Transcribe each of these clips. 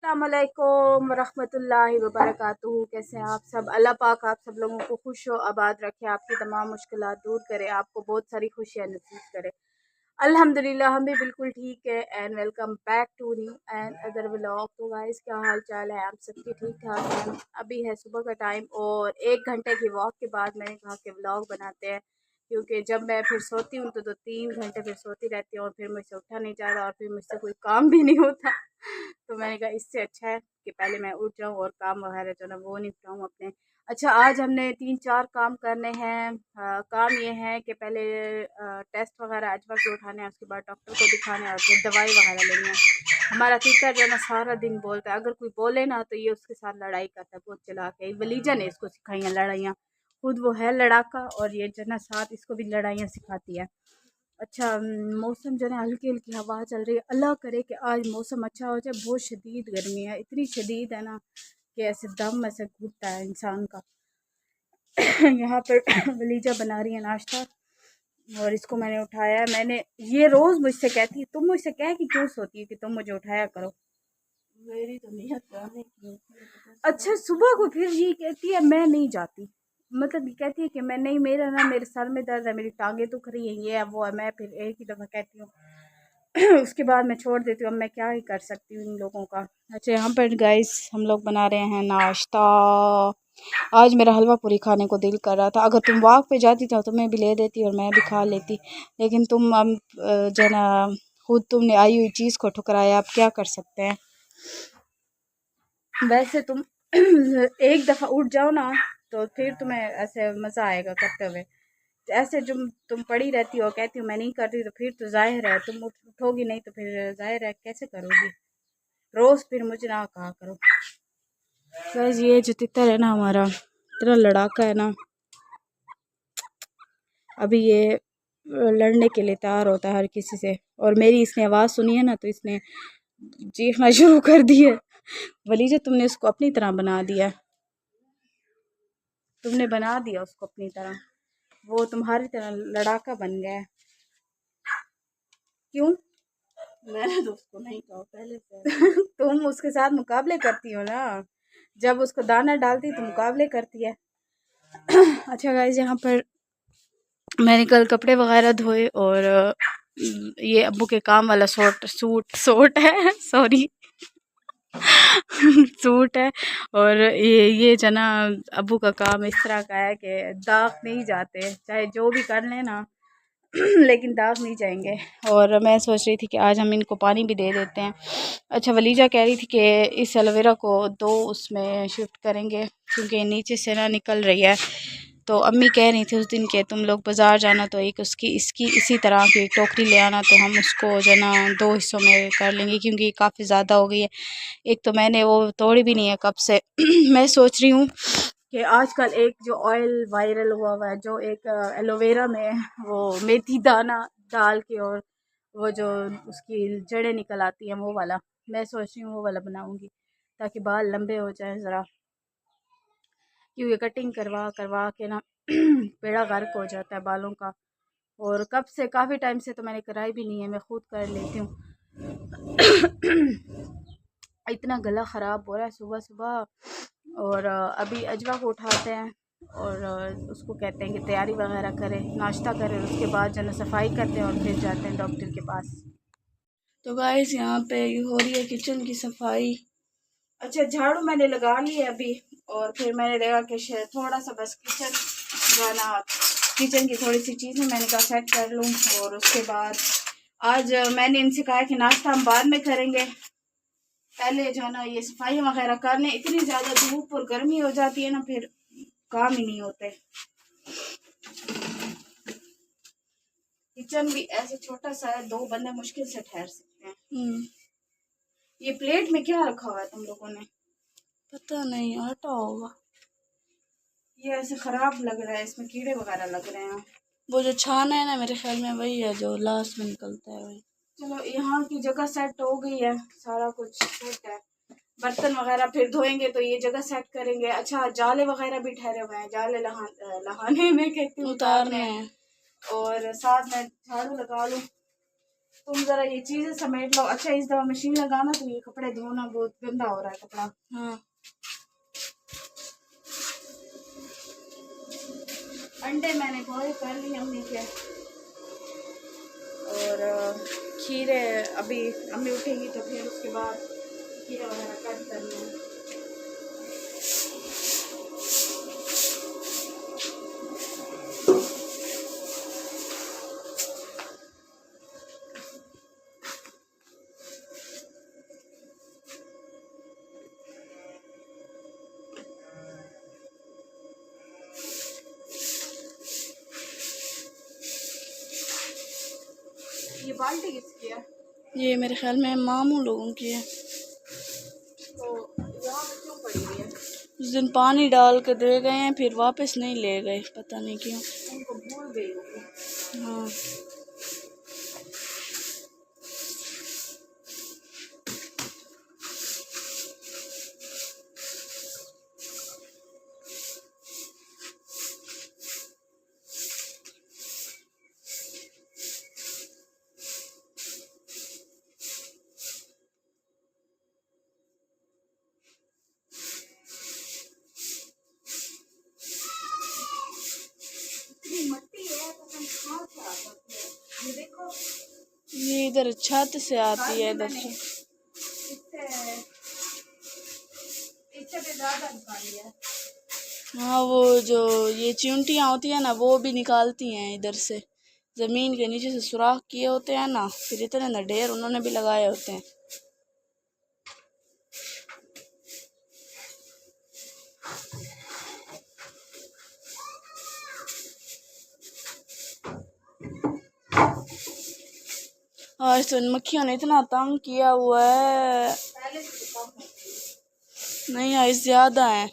अस्सलामुअलैकुम रहमतुल्लाहि व बरकातुहू। कैसे हैं आप सब? अल्लाह पाक आप सब लोगों को खुश हो आबाद रखे, आपकी तमाम मुश्किलात दूर करे, आपको बहुत सारी खुशियाँ नसीब करे। अल्हम्दुलिल्लाह हम भी बिल्कुल ठीक है। And welcome back to new and other vlog. तो गाइस क्या हाल चाल है? आप सबकी ठीक ठाक हैं? अभी है सुबह का टाइम और 1 घंटे की वॉक के बाद मैंने कहा कि व्लॉग बनाते हैं, क्योंकि जब मैं फिर सोती हूँ तो 2-3 घंटे फिर सोती रहती हूँ और फिर मुझसे उठा नहीं जाता और फिर मुझसे कोई काम भी नहीं होता। तो मैंने कहा इससे अच्छा है कि पहले मैं उठ जाऊँ और काम वगैरह जो ना वो निपटाऊँ अपने। अच्छा, आज हमने 3-4 काम करने हैं। काम ये है कि पहले टेस्ट वगैरह अजवा के उठाने हैं, उसके बाद डॉक्टर को दिखाने हैं और फिर दवाई वगैरह लेनी है। हमारा तीतर जो है ना सारा दिन बोलता है, अगर कोई बोले ना तो ये उसके साथ लड़ाई करता है, बहुत चला के। वलीजा ने इसको सिखाई हैं लड़ाइयाँ, खुद वो है लड़ाका और ये जो है ना साथ इसको भी लड़ाइयाँ सिखाती है। अच्छा, मौसम जो है ना हल्की हल्की हवा चल रही है। अल्लाह करे कि आज मौसम अच्छा हो जाए। बहुत शदीद गर्मी है, इतनी शदीद है ना कि ऐसे दम ऐसे घुटता है इंसान का। यहाँ पर वलीजा बना रही है नाश्ता और इसको मैंने उठाया है। मैंने ये रोज़ मुझसे कहती है, तुम मुझसे कह कि क्यों सोती है कि तुम मुझे उठाया करो। मेरी तो नीयत जाने की होती है। अच्छा, सुबह को फिर ये कहती है मैं नहीं जाती, मतलब ये कहती है कि मैं नहीं, मेरा ना मेरे सर में दर्द है, मेरी टांगे दुख रही है, ये है वो है। मैं फिर एक ही दफ़ा कहती हूँ उसके बाद मैं छोड़ देती हूँ। अब मैं क्या ही कर सकती हूँ इन लोगों का। अच्छा, यहाँ पर गाइस हम लोग बना रहे हैं नाश्ता। आज मेरा हलवा पूरी खाने को दिल कर रहा था। अगर तुम वॉक पे जाती तो तुम्हें भी ले देती और मैं भी खा लेती, लेकिन तुम अब जो है ना खुद तुमने आई हुई चीज़ को ठुकराया। अब क्या कर सकते हैं। वैसे तुम एक दफ़ा उठ जाओ ना तो फिर तुम्हें ऐसे मज़ा आएगा करते हुए। ऐसे जो तुम पड़ी रहती हो कहती हो मैं नहीं करती, तो फिर तो जाहिर है तुम उठोगी नहीं, तो फिर जाहिर है कैसे करोगी। रोज़ फिर मुझे ना कहा करो। बस ये जो तितर है ना हमारा, इतना लड़ाका है ना, अभी ये लड़ने के लिए तैयार होता है हर किसी से। और मेरी इसने आवाज़ सुनी है ना तो इसने चीखना शुरू कर दी है। वलीजा तुमने इसको अपनी तरह बना दिया, तुमने बना दिया उसको अपनी तरह, वो तुम्हारी तरह लड़ाका बन गया है। क्यों? मैंने तो उसको नहीं कहा पहले से। तुम उसके साथ मुकाबले करती हो ना, जब उसको दाना डालती तो मुकाबले करती है। अच्छा गाइस, यहाँ पर मैंने कल कपड़े वगैरह धोए और ये अब्बू के काम वाला सूट है सॉरी सूट है। और ये जना अब्बू का काम इस तरह का है कि दाग नहीं जाते, चाहे जो भी कर लेना लेकिन दाग नहीं जाएंगे। और मैं सोच रही थी कि आज हम इनको पानी भी दे देते हैं। अच्छा, वलीजा कह रही थी कि इस एलोवेरा को दो उसमें शिफ्ट करेंगे क्योंकि नीचे से ना निकल रही है। तो अम्मी कह रही थी उस दिन के तुम लोग बाज़ार जाना तो एक उसकी इसकी इसी तरह की एक टोकरी ले आना, तो हम उसको जो ना 2 हिस्सों में कर लेंगे क्योंकि काफ़ी ज़्यादा हो गई है। एक तो मैंने वो तोड़ी भी नहीं है कब से। मैं सोच रही हूँ कि आजकल एक जो ऑयल वायरल हुआ है, जो एक एलोवेरा में वो मेथी दाना डाल के और वो जो उसकी जड़ें निकल आती हैं वो वाला, मैं सोच रही हूँ वो वाला बनाऊँगी ताकि बाल लंबे हो जाएं ज़रा, क्योंकि कटिंग करवा करवा के ना बेड़ा गर्क हो जाता है बालों का। और कब से काफ़ी टाइम से तो मैंने कराई भी नहीं है, मैं खुद कर लेती हूँ। इतना गला ख़राब हो रहा है सुबह सुबह। और अभी अजवा को उठाते हैं और उसको कहते हैं कि तैयारी वगैरह करें, नाश्ता करें, उसके बाद जो है सफाई करते हैं और फिर जाते हैं डॉक्टर के पास। तो गाइस यहाँ पे हो रही है किचन की सफाई। अच्छा, झाड़ू मैंने लगा ली है अभी और फिर मैंने देखा कि थोड़ा सा बस किचन जो है ना, किचन की थोड़ी सी चीज़ें मैंने कहा सेट कर लूँ। और उसके बाद आज मैंने इनसे कहा कि नाश्ता हम बाद में करेंगे, पहले जो है ना ये सफाई वगैरह कर लें। इतनी ज़्यादा धूप और गर्मी हो जाती है ना फिर काम ही नहीं होते। किचन भी ऐसे छोटा सा है, 2 बंदे मुश्किल से ठहर सकते हैं। ये प्लेट में क्या रखा हुआ है तुम लोगों ने? पता नहीं, आटा होगा। ये ऐसे खराब लग रहा है, इसमें कीड़े वगैरह लग रहे हैं। वो जो छाना है ना मेरे ख्याल में वही है जो लास्ट में निकलता है वही। चलो, यहाँ की जगह सेट हो गई है, सारा कुछ सेट है। बर्तन वगैरह फिर धोएंगे तो ये जगह सेट करेंगे। अच्छा, जाले वगैरह भी ठहरे हुए हैं, जाले लहाने में कहती हूँ उतारने हैं। और साथ में झाड़ू लगा लूँ तुम जरा ये चीजें समेट लो। अच्छा इस दफा मशीन लगाना तो ये कपड़े धोना बहुत गंदा हो रहा है कपड़ा। हाँ अंडे मैंने बॉयल कर लिए अम्मी के, और खीरे अभी अम्मी उठेंगी तो फिर उसके बाद खीरे वगैरह कट करना है। ये बाल्टी किसकी है? ये मेरे ख्याल में मामू लोगों की है। तो यहाँ पे क्यों पड़ी हुई है? उस दिन पानी डाल के दे गए हैं, फिर वापस नहीं ले गए, पता नहीं क्यों। उनको भूल गई होगी। हाँ मट्टी है पता नहीं कहाँ से आ जाती है। ये देखो ये इधर छत से आती है, इधर से। इससे इससे भी ज्यादा निकाली है। हाँ वो जो ये चिंटियाँ होती है ना, वो भी निकालती हैं इधर से, जमीन के नीचे से सुराख किए होते हैं ना, फिर इतने ना ढेर उन्होंने भी लगाए होते हैं। आज तो इन मक्खियों ने इतना तंग किया हुआ है। पहले से तो कम है। नहीं आज ज्यादा है,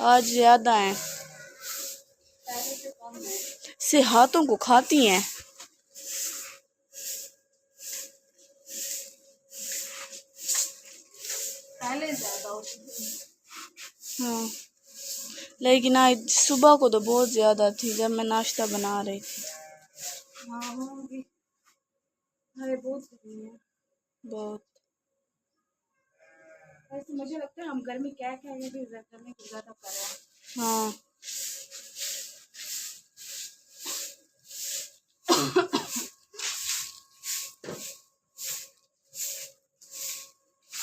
आज ज्यादा है। पहले से कम है। से हाथों को खाती हैं। पहले ज्यादा होती थी। हाँ लेकिन आज सुबह को तो बहुत ज्यादा थी जब मैं नाश्ता बना रही थी। हाँ होंगी। अरे बहुत गर्मी है। बहुत। वैसे मुझे लगता है हम गर्मी क्या क्या ये भी गर्मी को ज्यादा कर रहे हैं। हाँ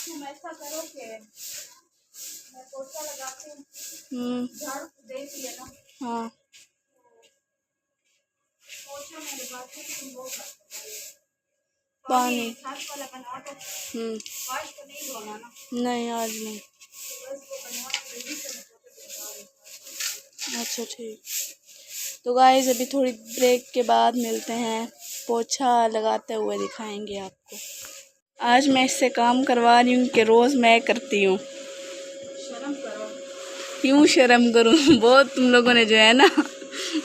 तुम ऐसा करो कि मैं पोछा लगाती हूँ, झाड़ू देख लिया ना। हाँ पोछा मेरे पास है, तुम वो कर पानी। छत वाला बना दो। आज तो नहीं धोना ना? नहीं आज नहीं। तो बस वो बनवा के जल्दी से मैं पोछे पे लगा रही हूँ। अच्छा ठीक। तो गाइस अभी थोड़ी ब्रेक के बाद मिलते हैं, पोछा लगाते हुए दिखाएंगे आपको। आज मैं इससे काम करवा रही हूँ कि रोज़ मैं करती हूँ। शर्म करो। क्यों शर्म करूँ? बहुत तुम लोगों ने जो है ना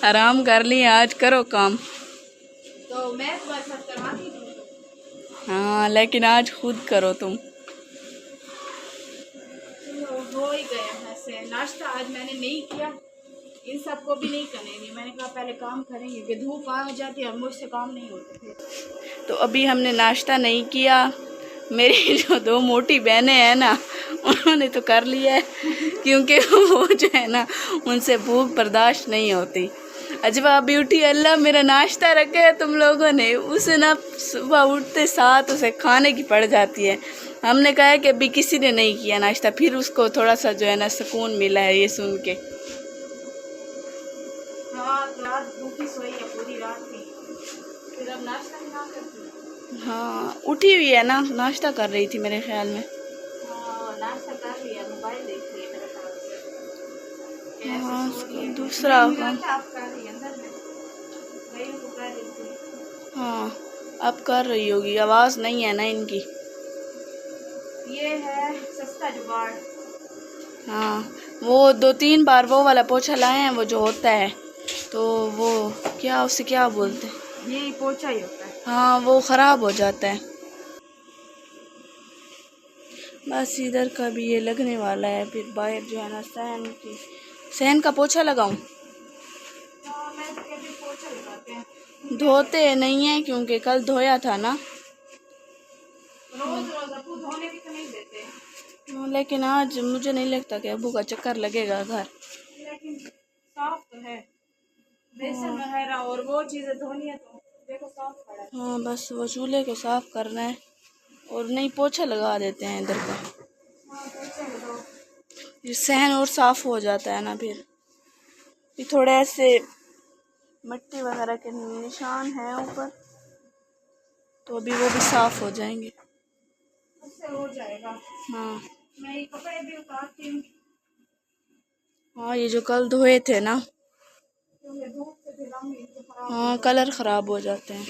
आराम कर लिया, आज करो काम। तो मैं तुम्हारे साथ करवाती हूँ। हाँ लेकिन आज खुद करो तुम। हो ही गया वैसे नाश्ता आज मैंने नहीं किया, इन सबको भी नहीं करने दी। मैंने कहा पहले काम करेंगे कि धूप आ जाती है और मुझसे काम नहीं होते थे। तो अभी हमने नाश्ता नहीं किया। मेरी जो दो मोटी बहनें हैं ना, उन्होंने तो कर लिया है क्योंकि वो जो है ना उनसे भूख बर्दाश्त नहीं होती। अजवा अभी उठी, अल्लाह मेरा नाश्ता रखे है तुम लोगों ने। उसे ना सुबह उठते साथ उसे खाने की पड़ जाती है। हमने कहा है कि अभी किसी ने नहीं किया नाश्ता, फिर उसको थोड़ा सा जो है ना सुकून मिला है ये सुन के। रात भूखी सोई है पूरी रात की, फिर अब नाश्ता भी ना करती। हाँ उठी हुई है ना, नाश्ता कर रही थी मेरे ख्याल में। हाँ नाश्ता कर लिया, मोबाइल देख रही है मेरे ख्याल से। हाँ ऐसे सो रही है। दूसरा काम। आप कर रही है अंदर में, वही को कर रही थी। हाँ अब कर रही होगी, आवाज़ नहीं है ना इनकी। ये है सस्ता जुगाड़। हाँ वो 2-3 बार वो वाला पोछा लाए हैं, वो जो होता है, तो वो क्या उसे क्या बोलते हैं, ये पोछा ही होता है। हाँ वो ख़राब हो जाता है। बस इधर का भी ये लगने वाला है, फिर बाहर जो है ना सहन का पोछा लगाऊं। हाँ मैं तो कहती पोछा लगाते हैं। धोते नहीं हैं क्योंकि कल धोया था ना, रोज रोज अबू धोने भी तो नहीं देते, लेकिन आज मुझे नहीं लगता कि अबू का चक्कर लगेगा घर। लेकिन साफ तो है, बेसन वगैरह और वो चीज़ें धोनी है तो देखो साफ पड़ा है। हाँ बस वो चूल्हे को साफ करना है और नहीं पोछा लगा देते हैं इधर का, हाँ पोछा लगाओ, ये सहन और साफ हो जाता है ना। फिर थोड़े ऐसे मिट्टी वगैरह के निशान हैं ऊपर, तो अभी वो भी साफ हो जाएंगे, उससे हो जाएगा। हाँ मैं ये कपड़े भी उतारती हूँ हाँ, ये जो कल धोए थे ना, क्योंकि धूप से फिर रंग इनके खराब, हाँ कलर ख़राब हो जाते हैं।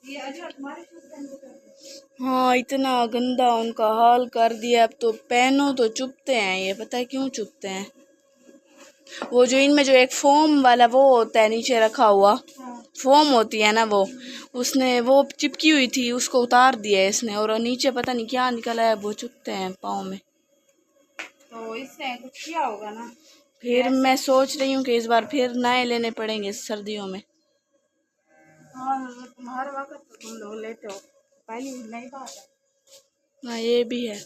ये अजय तुम्हारे शूज पहन के करते हाँ इतना गंदा उनका हाल कर दिया, अब तो पहनो तो चुभते हैं, ये पता है क्यों चुभते हैं? वो जो इनमें जो एक फोम वाला वो होता है नीचे रखा हुआ, फोम होती है ना वो, उसने वो चिपकी हुई थी, उसको उतार दिया है इसने, और नीचे पता नहीं क्या निकला है, वो चुभते हैं पाँव में। तो इसने कुछ किया होगा ना। फिर मैं सोच रही हूँ कि इस बार फिर नए लेने पड़ेंगे सर्दियों में। हाँ तुम्हारे वक्त तो तुम लोग लेते हो, पहली नई बात है। हाँ ये भी है।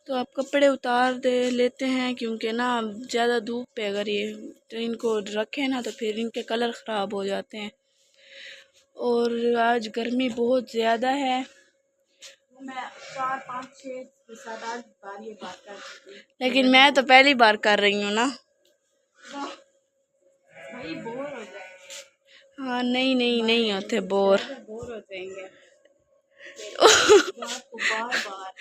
तो आप कपड़े उतार दे लेते हैं क्योंकि ना ज़्यादा धूप पे अगर ये तो इनको रखें ना तो फिर इनके कलर ख़राब हो जाते हैं, और आज गर्मी बहुत ज़्यादा है। मैं 4 5 6 7 8 बार ये बात कर चुकी हूँ, लेकिन मैं तो पहली बार कर रही हूँ ना। भाई बोर हो जाएंगे। हाँ नहीं होते बोर। बोर हो जाएंगे आपको बार बार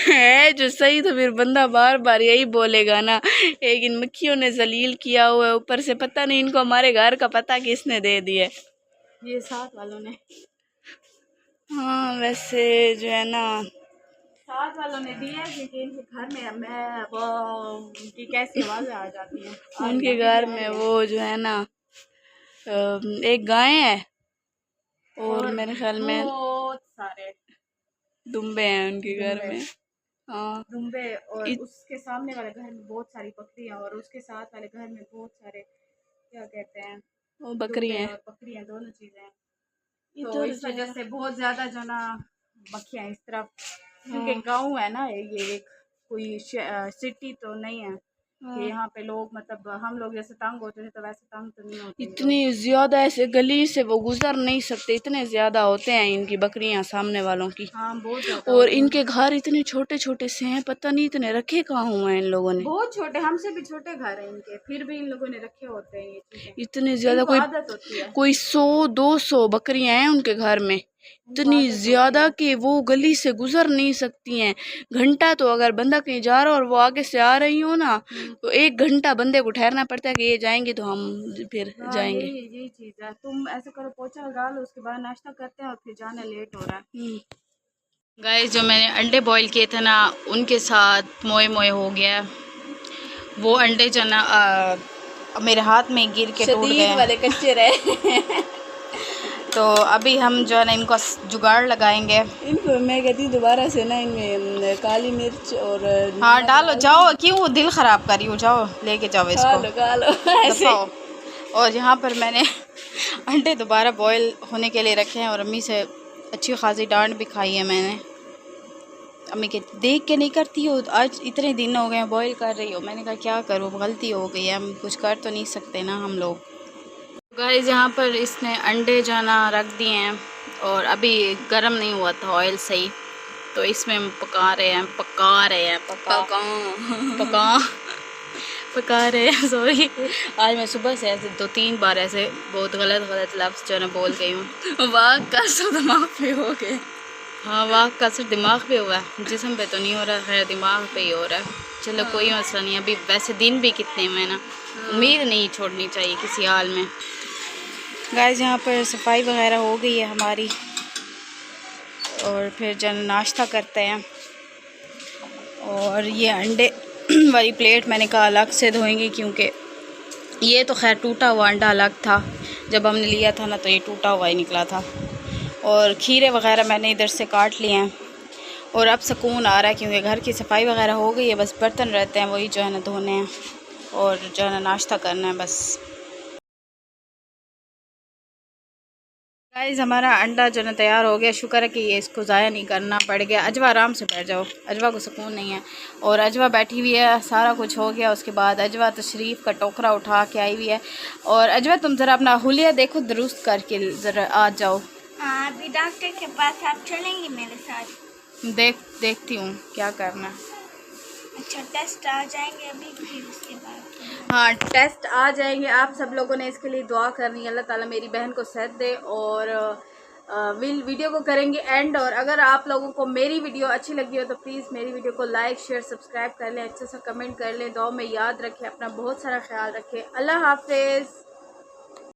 है जो सही, तो फिर बंदा बार बार यही बोलेगा ना। एक इन मक्खियों ने जलील किया हुआ है, ऊपर से पता नहीं इनको हमारे घर का पता किसने दे दिया, ये साथ वालों ने। हाँ वैसे जो है ना साथ वालों ने दिया क्योंकि इनके घर में मैं वो उनकी कैसी आवाज़ें आ जाती हैं। उनके घर में वो जो है ना एक गाय है और मेरे ख्याल में बहुत सारे दुम्बे हैं उनके घर में। हाँ दुम्बे, और उसके सामने वाले घर में बहुत सारी बकरियां, और उसके साथ वाले घर में बहुत सारे क्या कहते हैं वो बकरियां और बकरियां दोनों चीजें हैं। तो इस वजह से बहुत ज्यादा जो ना बकरियां इस तरफ, क्योंकि गांव है ना ये, एक कोई सिटी तो नहीं है कि यहाँ पे लोग मतलब हम लोग जैसे तंग होते थे तो वैसे तंग तो नहीं होते। इतनी ज्यादा ऐसे गली से वो गुजर नहीं सकते, इतने ज्यादा होते हैं इनकी बकरियां सामने वालों की। हाँ बहुत ज्यादा। और इनके घर इतने छोटे छोटे से हैं, पता नहीं इतने रखे कहाँ हुए हैं इन लोगों ने। बहुत छोटे, हमसे भी छोटे घर हैं इनके, फिर भी इन लोगों ने रखे होते हैं ये चीजें। इतने ज्यादा, कोई 100-200 बकरियां हैं उनके घर में, इतनी ज्यादा कि वो गली से गुजर नहीं सकती हैं। घंटा तो अगर बंदा कहीं जा रहा और वो आगे से आ रही हो ना, तो 1 घंटा बंदे को ठहरना पड़ता है कि ये जाएंगे तो हम फिर जाएंगे। यही चीज है। तुम ऐसे करो, पोछा डालो, उसके बाद नाश्ता करते हैं और फिर जाना लेट हो रहा है। गाइस जो मैंने अंडे बॉईल किए थे ना, उनके साथ मोए मोए हो गया। वो अंडे जो ना मेरे हाथ में गिर के टूट गए वाले कच्चे रहे। तो अभी हम जो है ना इनको जुगाड़ लगाएंगे। इनको मैं कहती दोबारा से ना इनमें काली मिर्च और हाँ डालो, जाओ क्यों दिल ख़राब करी हो, जाओ लेके जाओ इसको ऐसे। और यहाँ पर मैंने अंडे दोबारा बॉईल होने के लिए रखे हैं और अम्मी से अच्छी खासी डांट भी खाई है मैंने। अम्मी के देख के नहीं करती हो, आज इतने दिन हो गए बॉईल कर रही हो। मैंने कहा क्या करूँ, गलती हो गई है, हम कुछ कर तो नहीं सकते ना हम लोग। गाइस यहाँ पर इसने अंडे जाना रख दिए हैं और अभी गर्म नहीं हुआ था ऑयल सही, तो इसमें हम पका रहे हैं सॉरी। आज मैं सुबह से ऐसे 2-3 बार ऐसे बहुत गलत लफ्ज़ जो है ना बोल गई हूँ। वाह का असर दिमाग पे हो गया। हाँ वाह का असर दिमाग पे हुआ है, जिस्म पे तो नहीं हो रहा है, दिमाग पे ही हो रहा है। चलो कोई मसला नहीं। अभी वैसे दिन भी कितने में ना, उम्मीद नहीं छोड़नी चाहिए किसी हाल में। गाइस यहाँ पर सफाई वगैरह हो गई है हमारी, और फिर जन नाश्ता करते हैं। और ये अंडे वाली प्लेट मैंने कहा अलग से धोएंगे, क्योंकि ये तो खैर टूटा हुआ अंडा अलग था, जब हमने लिया था ना तो ये टूटा हुआ ही निकला था। और खीरे वगैरह मैंने इधर से काट लिए हैं। और अब सुकून आ रहा है क्योंकि घर की सफाई वगैरह हो गई है, बस बर्तन रहते हैं वही जो है ना धोने हैं और जो है ना नाश्ता करना है बस। गाइस हमारा अंडा जो ना तैयार हो गया, शुक्र है कि ये इसको ज़ाया नहीं करना पड़ गया। अजवा आराम से बैठ जाओ, अजवा को सुकून नहीं है। और अजवा बैठी हुई है, सारा कुछ हो गया। उसके बाद अजवा तशरीफ़ का टोकरा उठा के आई हुई है। और अजवा तुम ज़रा अपना हुलिया देखो, दुरुस्त करके ज़रा आ जाओ। अभी डॉक्टर के पास आप चलेंगी मेरे साथ? देखती हूँ क्या करना है। अच्छा, टेस्ट आ जाएंगे अभी, फिर उसके बाद? हाँ, टेस्ट आ जाएंगे। आप सब लोगों ने इसके लिए दुआ करनी है, अल्लाह ताला मेरी बहन को सेहत दे। और वीडियो को करेंगे एंड। और अगर आप लोगों को मेरी वीडियो अच्छी लगी हो तो प्लीज़ मेरी वीडियो को लाइक शेयर सब्सक्राइब कर लें, अच्छे से कमेंट कर लें, दुआ में याद रखें, अपना बहुत सारा ख्याल रखें। अल्लाह हाफिज़।